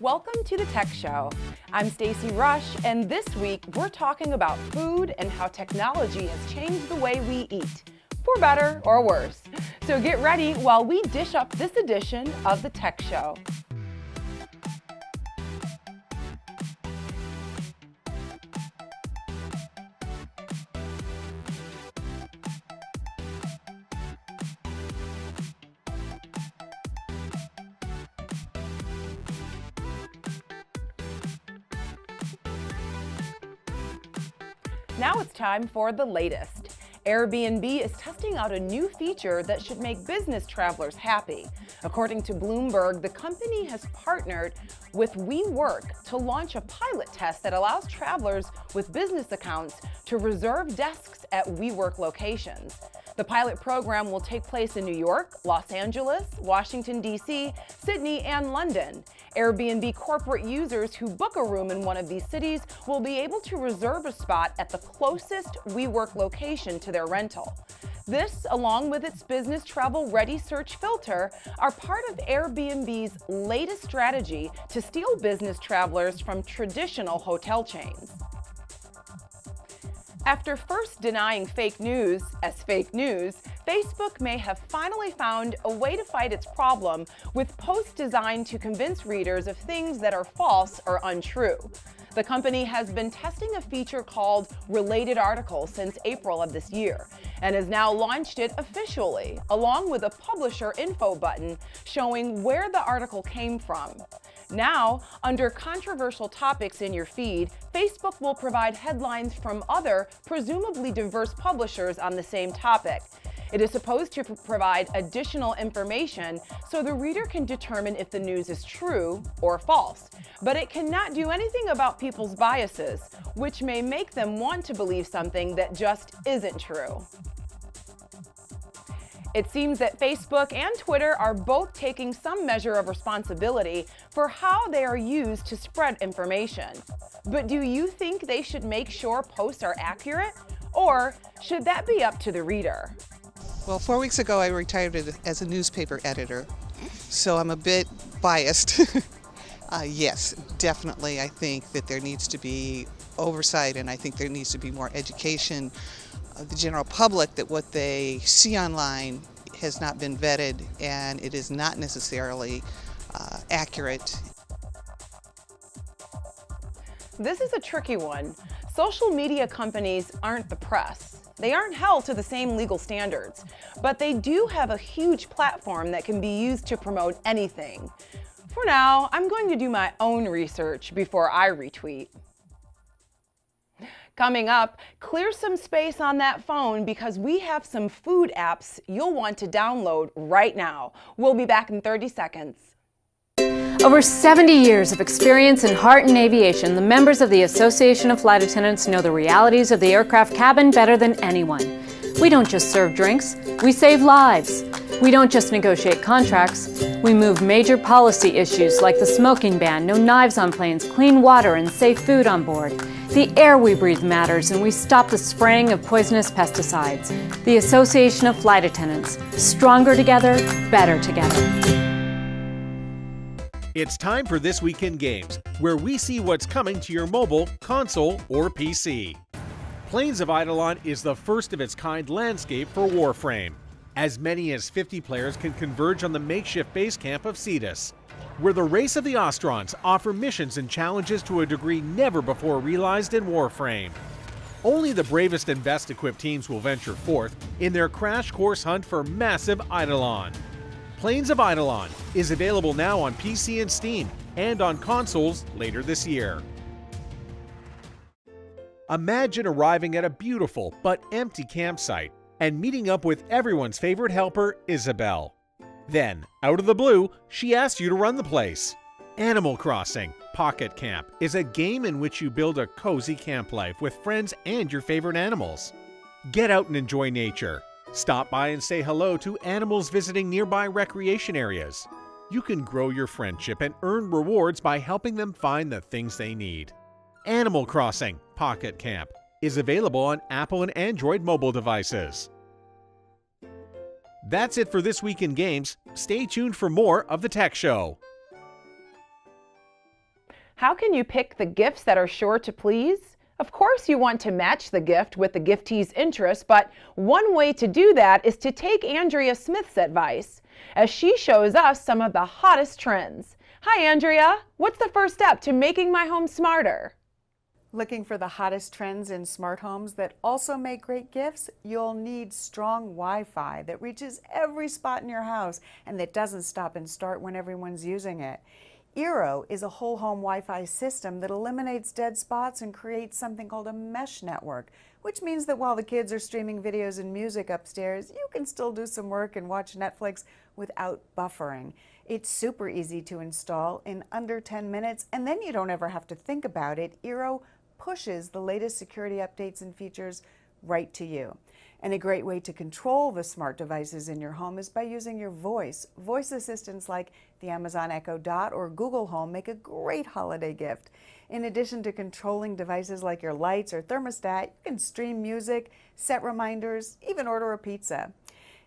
Welcome to the Tech Show. I'm Stacy Rush, and this week we're talking about food and how technology has changed the way we eat, for better or worse. So get ready while we dish up this edition of the Tech Show. Now it's time for the latest. Airbnb is testing out a new feature that should make business travelers happy. According to Bloomberg, the company has partnered with WeWork to launch a pilot test that allows travelers with business accounts to reserve desks at WeWork locations. The pilot program will take place in New York, Los Angeles, Washington, D.C., Sydney, and London. Airbnb corporate users who book a room in one of these cities will be able to reserve a spot at the closest WeWork location to their rental. This, along with its business travel ready search filter, are part of Airbnb's latest strategy to steal business travelers from traditional hotel chains. After first denying fake news as fake news, Facebook may have finally found a way to fight its problem with posts designed to convince readers of things that are false or untrue. The company has been testing a feature called Related Articles since April of this year, and has now launched it officially, along with a publisher info button showing where the article came from. Now, under controversial topics in your feed, Facebook will provide headlines from other, presumably diverse publishers on the same topic. It is supposed to provide additional information so the reader can determine if the news is true or false. But it cannot do anything about people's biases, which may make them want to believe something that just isn't true. It seems that Facebook and Twitter are both taking some measure of responsibility for how they are used to spread information. But do you think they should make sure posts are accurate? Or should that be up to the reader? Well, 4 weeks ago I retired as a newspaper editor, so I'm a bit biased. Yes, definitely I think that there needs to be oversight, and I think there needs to be more education of the general public that what they see online has not been vetted and it is not necessarily accurate. This is a tricky one. Social media companies aren't the press. They aren't held to the same legal standards, but they do have a huge platform that can be used to promote anything. For now, I'm going to do my own research before I retweet. Coming up, clear some space on that phone because we have some food apps you'll want to download right now. We'll be back in 30 seconds. Over 70 years of experience in heart and aviation, the members of the Association of Flight Attendants know the realities of the aircraft cabin better than anyone. We don't just serve drinks, we save lives. We don't just negotiate contracts, we move major policy issues like the smoking ban, no knives on planes, clean water, and safe food on board. The air we breathe matters, and we stop the spraying of poisonous pesticides. The Association of Flight Attendants. Stronger together, better together. It's time for This Week in Games, where we see what's coming to your mobile, console, or PC. Plains of Eidolon is the first of its kind landscape for Warframe. As many as 50 players can converge on the makeshift base camp of Cetus, where the race of the Ostrons offer missions and challenges to a degree never before realized in Warframe. Only the bravest and best equipped teams will venture forth in their crash course hunt for massive Eidolon. Plains of Eidolon is available now on PC and Steam, and on consoles later this year. Imagine arriving at a beautiful but empty campsite and meeting up with everyone's favorite helper, Isabelle. Then, out of the blue, she asks you to run the place. Animal Crossing Pocket Camp is a game in which you build a cozy camp life with friends and your favorite animals. Get out and enjoy nature. Stop by and say hello to animals visiting nearby recreation areas. You can grow your friendship and earn rewards by helping them find the things they need. Animal Crossing Pocket Camp is available on Apple and Android mobile devices. That's it for This Week in Games. Stay tuned for more of the Tech Show. How can you pick the gifts that are sure to please? Of course you want to match the gift with the giftee's interest, but one way to do that is to take Andrea Smith's advice, as she shows us some of the hottest trends. Hi Andrea, what's the first step to making my home smarter? Looking for the hottest trends in smart homes that also make great gifts? You'll need strong Wi-Fi that reaches every spot in your house and that doesn't stop and start when everyone's using it. Eero is a whole home Wi-Fi system that eliminates dead spots and creates something called a mesh network, which means that while the kids are streaming videos and music upstairs, you can still do some work and watch Netflix without buffering. It's super easy to install in under 10 minutes, and then you don't ever have to think about it. Eero pushes the latest security updates and features right to you. And a great way to control the smart devices in your home is by using your voice. Voice assistants like the Amazon Echo Dot or Google Home make a great holiday gift. In addition to controlling devices like your lights or thermostat, you can stream music, set reminders, even order a pizza.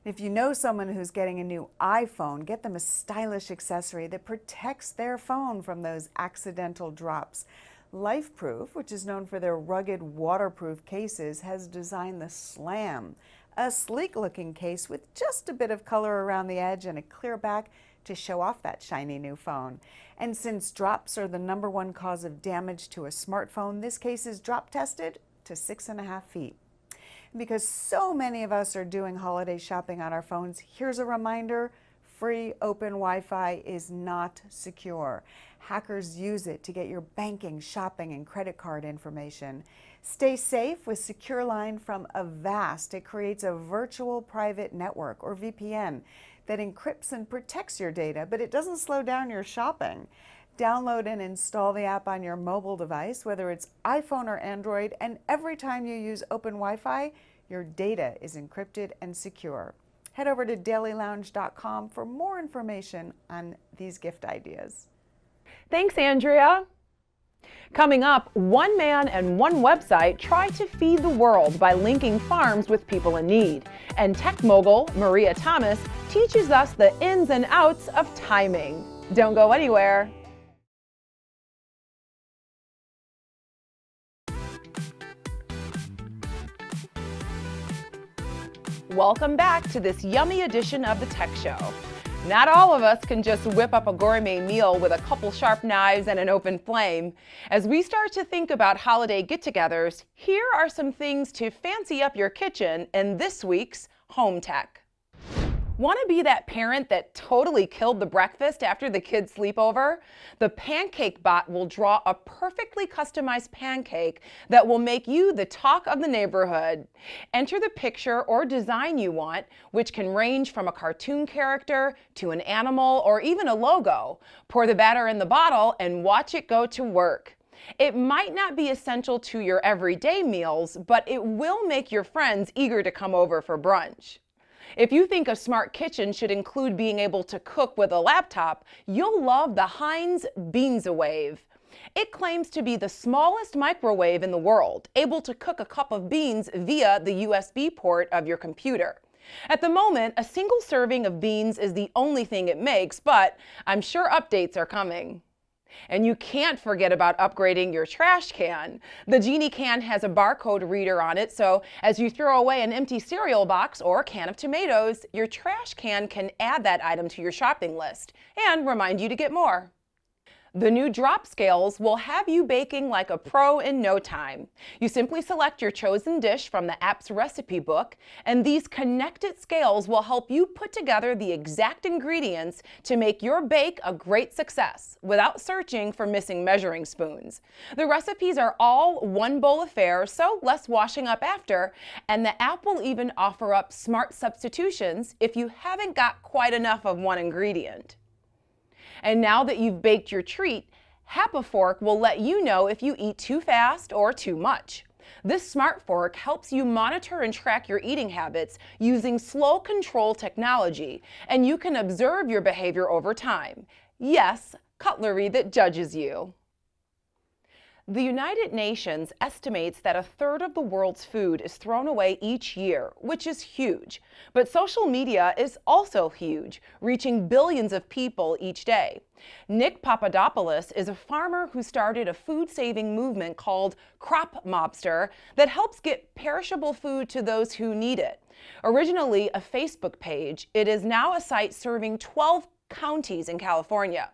If you know someone who's getting a new iPhone, get them a stylish accessory that protects their phone from those accidental drops. LifeProof, which is known for their rugged waterproof cases, has designed the Slam, a sleek-looking case with just a bit of color around the edge and a clear back to show off that shiny new phone. And since drops are the #1 cause of damage to a smartphone, this case is drop tested to 6.5 feet. Because so many of us are doing holiday shopping on our phones, here's a reminder: free open Wi-Fi is not secure. Hackers use it to get your banking, shopping, and credit card information. Stay safe with SecureLine from Avast. It creates a virtual private network, or VPN, that encrypts and protects your data, but it doesn't slow down your shopping. Download and install the app on your mobile device, whether it's iPhone or Android, and every time you use open Wi-Fi, your data is encrypted and secure. Head over to dailylounge.com for more information on these gift ideas. Thanks, Andrea. Coming up, one man and one website try to feed the world by linking farms with people in need. And tech mogul Maria Thomas teaches us the ins and outs of timing. Don't go anywhere. Welcome back to this yummy edition of the Tech Show. Not all of us can just whip up a gourmet meal with a couple sharp knives and an open flame. As we start to think about holiday get-togethers, here are some things to fancy up your kitchen in this week's Home Tech. Want to be that parent that totally killed the breakfast after the kids' sleepover? The Pancake Bot will draw a perfectly customized pancake that will make you the talk of the neighborhood. Enter the picture or design you want, which can range from a cartoon character to an animal or even a logo. Pour the batter in the bottle and watch it go to work. It might not be essential to your everyday meals, but it will make your friends eager to come over for brunch. If you think a smart kitchen should include being able to cook with a laptop, you'll love the Heinz Beans-A-Wave. It claims to be the smallest microwave in the world, able to cook a cup of beans via the USB port of your computer. At the moment, a single serving of beans is the only thing it makes, but I'm sure updates are coming. And you can't forget about upgrading your trash can. The Genie can has a barcode reader on it, so as you throw away an empty cereal box or a can of tomatoes, your trash can add that item to your shopping list and remind you to get more. The new drop scales will have you baking like a pro in no time. You simply select your chosen dish from the app's recipe book, and these connected scales will help you put together the exact ingredients to make your bake a great success without searching for missing measuring spoons. The recipes are all one bowl affair, so less washing up after, and the app will even offer up smart substitutions if you haven't got quite enough of one ingredient. And now that you've baked your treat, HapaFork will let you know if you eat too fast or too much. This smart fork helps you monitor and track your eating habits using slow control technology, and you can observe your behavior over time. Yes, cutlery that judges you. The United Nations estimates that a third of the world's food is thrown away each year, which is huge. But social media is also huge, reaching billions of people each day. Nick Papadopoulos is a farmer who started a food-saving movement called Crop Mobster that helps get perishable food to those who need it. Originally a Facebook page, it is now a site serving 12 counties in California.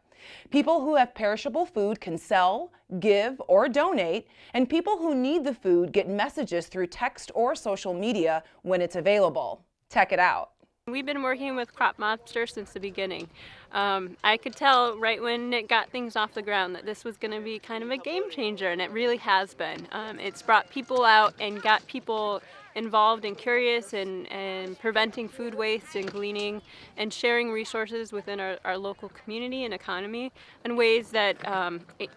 People who have perishable food can sell, give, or donate, and people who need the food get messages through text or social media when it's available. Check it out. We've been working with Crop Mobster since the beginning. I could tell right when it got things off the ground that this was going to be kind of a game changer, and it really has been. It's brought people out and got people involved and curious and preventing food waste and gleaning and sharing resources within our local community and economy in ways that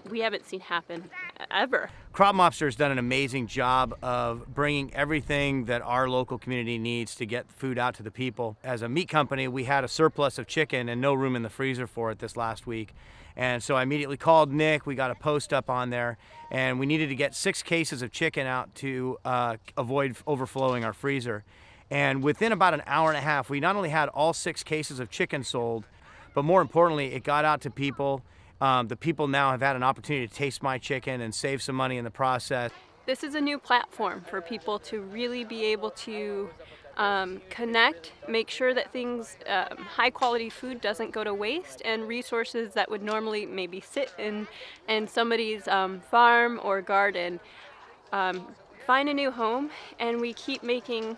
we haven't seen happen ever. Crop Mobster has done an amazing job of bringing everything that our local community needs to get food out to the people. As a meat company, we had a surplus of chicken and no room in the freezer for it this last week. And so I immediately called Nick, we got a post up on there, and we needed to get 6 cases of chicken out to avoid overflowing our freezer. And within about an hour and a half, we not only had all 6 cases of chicken sold, but more importantly, it got out to people. The people now have had an opportunity to taste my chicken and save some money in the process. This is a new platform for people to really be able to connect, make sure that things, high quality food doesn't go to waste, and resources that would normally maybe sit in somebody's farm or garden find a new home, and we keep making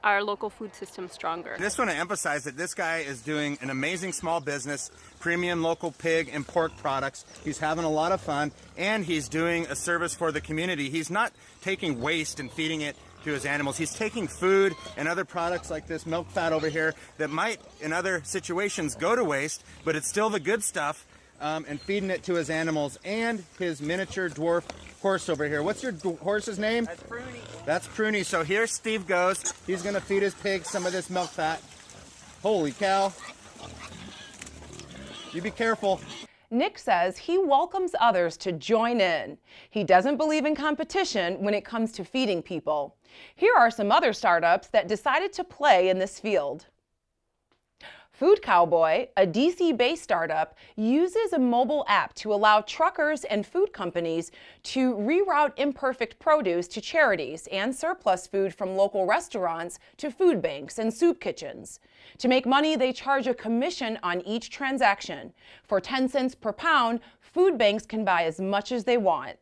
our local food system stronger. I just want to emphasize that this guy is doing an amazing small business, premium local pig and pork products. He's having a lot of fun, and he's doing a service for the community. He's not taking waste and feeding it to his animals. He's taking food and other products like this milk fat over here that might in other situations go to waste, but it's still the good stuff, and feeding it to his animals and his miniature dwarf horse over here. What's your horse's name? That's Pruny. That's Pruny. So here Steve goes. He's going to feed his pigs some of this milk fat. Holy cow. You be careful. Nick says he welcomes others to join in. He doesn't believe in competition when it comes to feeding people. Here are some other startups that decided to play in this field. Food Cowboy, a DC-based startup, uses a mobile app to allow truckers and food companies to reroute imperfect produce to charities and surplus food from local restaurants to food banks and soup kitchens. To make money, they charge a commission on each transaction. For 10 cents per pound, food banks can buy as much as they want.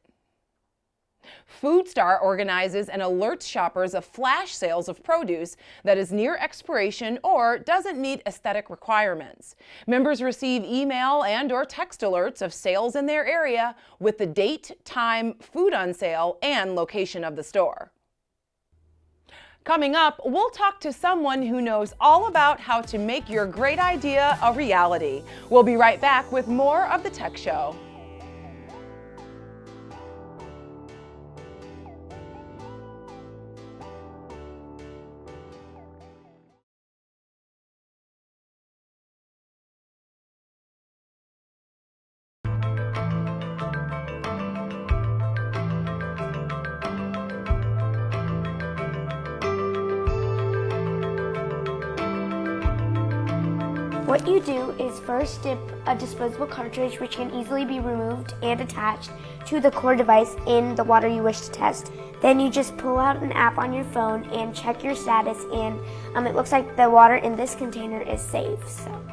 Food Star organizes and alerts shoppers of flash sales of produce that is near expiration or doesn't meet aesthetic requirements. Members receive email and/or text alerts of sales in their area with the date, time, food on sale, and location of the store. Coming up, we'll talk to someone who knows all about how to make your great idea a reality. We'll be right back with more of The Tech Show. What you do is first dip a disposable cartridge, which can easily be removed and attached to the core device in the water you wish to test. Then you just pull out an app on your phone and check your status, and it looks like the water in this container is safe. So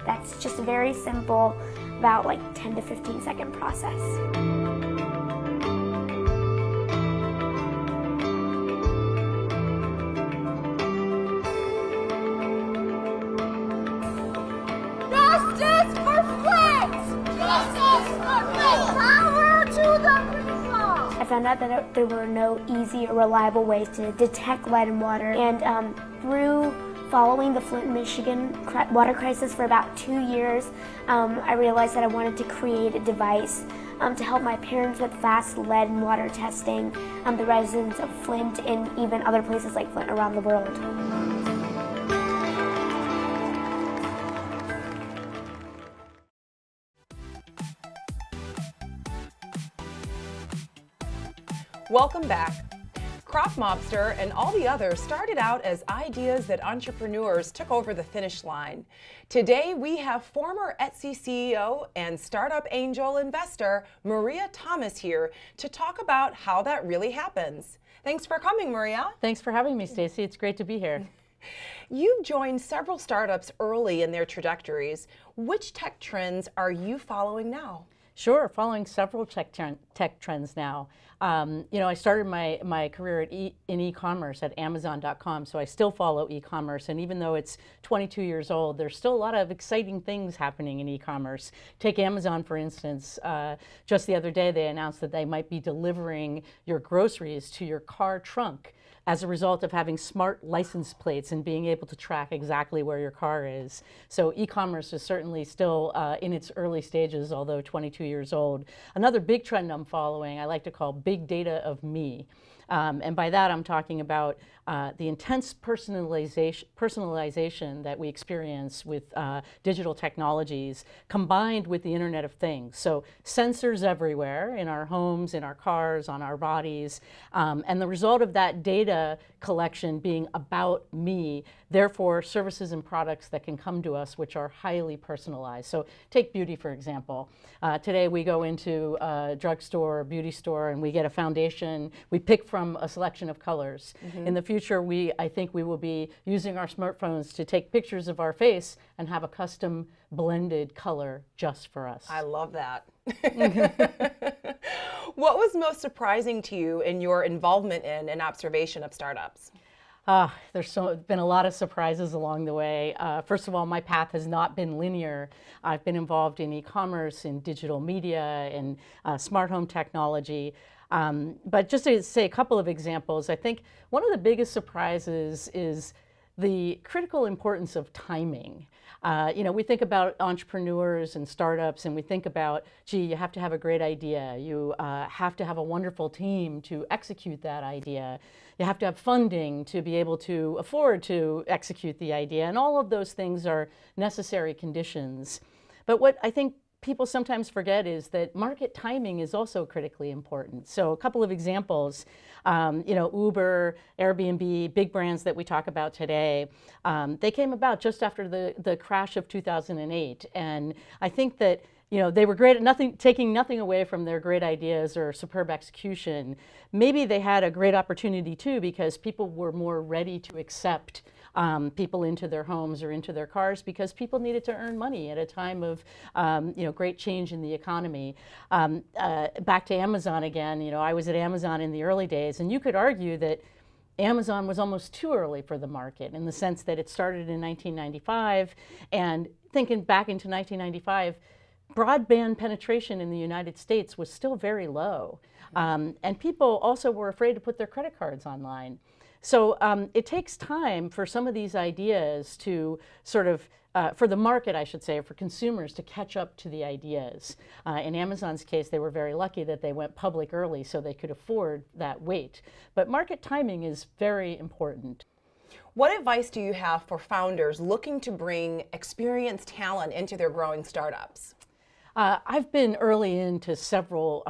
that's just a very simple, about like 10 to 15 second process. I found out that there were no easy or reliable ways to detect lead in water, and through following the Flint, Michigan water crisis for about 2 years, I realized that I wanted to create a device to help my parents with fast lead and water testing, the residents of Flint and even other places like Flint around the world. Welcome back. Crop Mobster and all the others started out as ideas that entrepreneurs took over the finish line. Today, we have former Etsy CEO and startup angel investor Maria Thomas here to talk about how that really happens. Thanks for coming, Maria. Thanks for having me, Stacy. It's great to be here. You've joined several startups early in their trajectories. Which tech trends are you following now? Sure, following several tech trends now. I started my career in e-commerce at Amazon.com, so I still follow e-commerce. And even though it's 22 years old, there's still a lot of exciting things happening in e-commerce. Take Amazon, for instance. Just the other day, they announced that they might be delivering your groceries to your car trunk as a result of having smart license plates and being able to track exactly where your car is. So e-commerce is certainly still in its early stages, although 22 years old. Another big trend I'm following, I like to call big data of me. And by that, I'm talking about the intense personalization that we experience with digital technologies combined with the Internet of Things. So sensors everywhere in our homes, in our cars, on our bodies, and the result of that data collection being about me, therefore services and products that can come to us which are highly personalized. So take beauty, for example. Today we go into a drugstore or beauty store and we get a foundation. We pick from a selection of colors. In the future, I think we will be using our smartphones to take pictures of our face and have a custom blended color just for us. I love that. What was most surprising to you in your involvement in and observation of startups? There's been a lot of surprises along the way. First of all, my path has not been linear. I've been involved in e-commerce, in digital media, in smart home technology. But just to say a couple of examples, I think one of the biggest surprises is the critical importance of timing. We think about entrepreneurs and startups and we think about, gee, you have to have a great idea. You have to have a wonderful team to execute that idea. You have to have funding to be able to afford to execute the idea. And all of those things are necessary conditions. But what I think people sometimes forget is that market timing is also critically important. So a couple of examples, Uber, Airbnb, big brands that we talk about today, they came about just after the crash of 2008. And I think that they were great at taking nothing away from their great ideas or superb execution. Maybe they had a great opportunity too because people were more ready to accept people into their homes or into their cars because people needed to earn money at a time of great change in the economy. Back to Amazon again, I was at Amazon in the early days, and you could argue that Amazon was almost too early for the market in the sense that it started in 1995, and thinking back into 1995, broadband penetration in the United States was still very low. And people also were afraid to put their credit cards online. So it takes time for some of these ideas to sort of, for the market, I should say, for consumers to catch up to the ideas. In Amazon's case, they were very lucky that they went public early so they could afford that wait. But market timing is very important. What advice do you have for founders looking to bring experienced talent into their growing startups? I've been early into several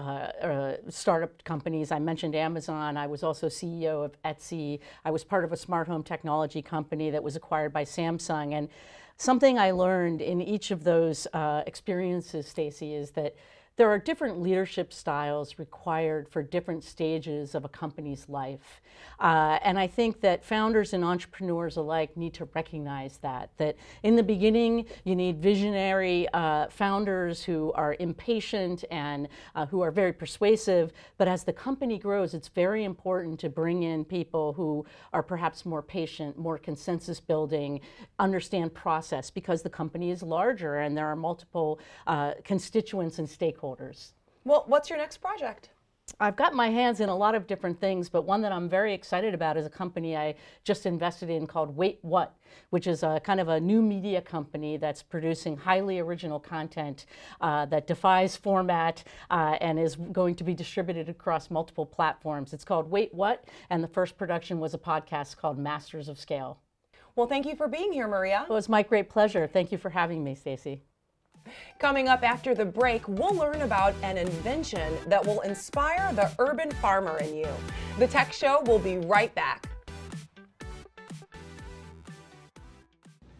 startup companies. I mentioned Amazon. I was also CEO of Etsy. I was part of a smart home technology company that was acquired by Samsung. And something I learned in each of those experiences, Stacy, is that there are different leadership styles required for different stages of a company's life. And I think that founders and entrepreneurs alike need to recognize that in the beginning, you need visionary founders who are impatient and who are very persuasive. But as the company grows, it's very important to bring in people who are perhaps more patient, more consensus building, understand process, because the company is larger and there are multiple constituents and stakeholders. Well, what's your next project? I've got my hands in a lot of different things, but one that I'm very excited about is a company I just invested in called Wait What, which is a kind of a new media company that's producing highly original content that defies format and is going to be distributed across multiple platforms. It's called Wait What, and the first production was a podcast called Masters of Scale. Well, thank you for being here, Maria. Well, it's my great pleasure. Thank you for having me, Stacy. Coming up after the break, we'll learn about an invention that will inspire the urban farmer in you. The Tech Show will be right back.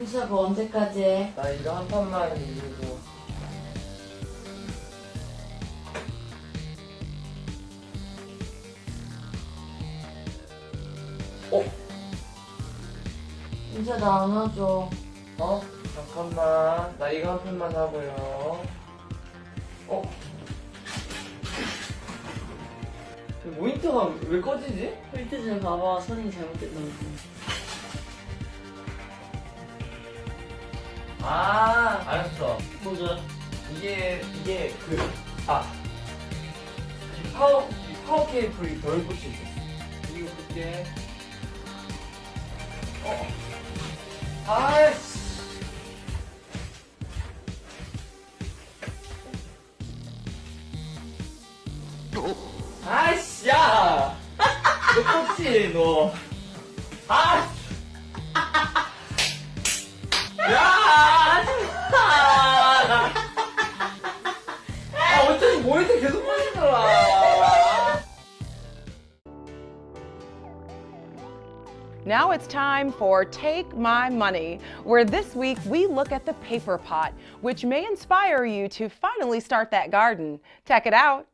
수업 언제까지 해? 나 이거 한 판만 이기고. 진짜 나 안아줘. 어? 잠깐만. 나 이거 한 판만 하고요. 모니터가 왜 꺼지지? 홀트 좀 봐봐. 선이 잘못됐나 보지. 아, 알았어. 뭐죠? 이게 파워 케이블이 덜 꽂혀있어. 이거 볼게. 아이씨. 아이씨, 야! 너 꽂지, 너. 아! 야! 어쩐지 모니터 계속 꺼지더라. Now it's time for Take My Money, where this week we look at the paper pot, which may inspire you to finally start that garden. Check it out.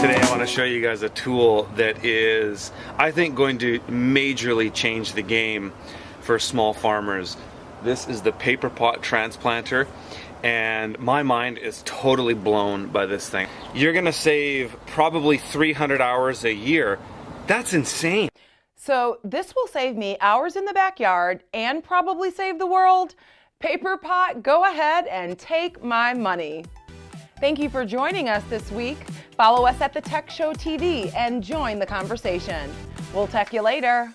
Today I want to show you guys a tool that is, I think, going to majorly change the game for small farmers. This is the paper pot transplanter, and my mind is totally blown by this thing. You're gonna save probably 300 hours a year. That's insane. So this will save me hours in the backyard and probably save the world. Paper pot, go ahead and take my money. Thank you for joining us this week. Follow us at the Tech Show TV and join the conversation. We'll tech you later.